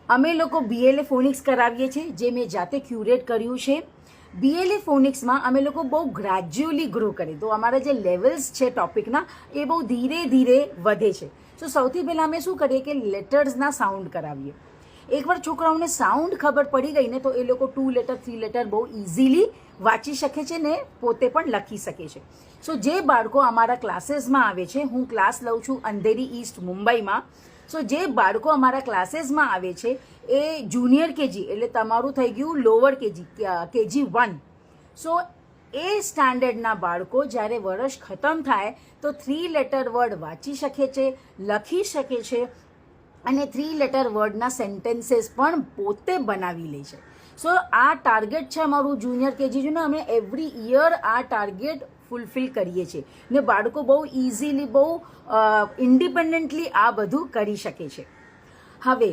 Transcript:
અમે લોકો BLA phonics કરાવીએ છીએ, જે મેં જાતે ક્યુરેટ કર્યું છે. BLA ફોનિક્સમાં અમે લોકો બહુ ગ્રેજ્યુઅલી ગ્રો કરીએ, તો અમારા જે લેવલ્સ છે ટોપિકના એ બહુ ધીરે ધીરે વધે છે. તો સૌથી પહેલાં અમે શું કરીએ કે લેટર્સના સાઉન્ડ કરાવીએ. એકવાર છોકરાઓને સાઉન્ડ ખબર પડી ગઈ ને તો એ લોકો 2 લેટર 3 લેટર બહુ ઇઝીલી વાંચી શકે છે ને પોતે પણ લખી શકે છે. સો જે બાળકો અમારા ક્લાસીસમાં આવે છે, હું ક્લાસ લઉં છું અંધેરી ઈસ્ટ મુંબઈમાં. સો જે બાળકો અમારા ક્લાસીસમાં આવે છે એ જુનિયર કેજી, એટલે તમારું થઈ ગયું લોઅર KG 1. સો એ સ્ટાન્ડર્ડના બાળકો જ્યારે વર્ષ ખતમ થાય તો 3 લેટર વર્ડ વાંચી શકે છે, લખી શકે છે અને 3 લેટર વર્ડના સેન્ટેન્સીસ પણ પોતે બનાવી લે છે. સો આ ટાર્ગેટ છે અમારું જુનિયર KG ને અમે એવરી યર આ ટાર્ગેટ ફૂલફિલ કરીએ છીએ ને બાળકો બહુ ઇઝીલી બહુ ઇન્ડિપેન્ડન્ટલી આ બધું કરી શકે છે. હવે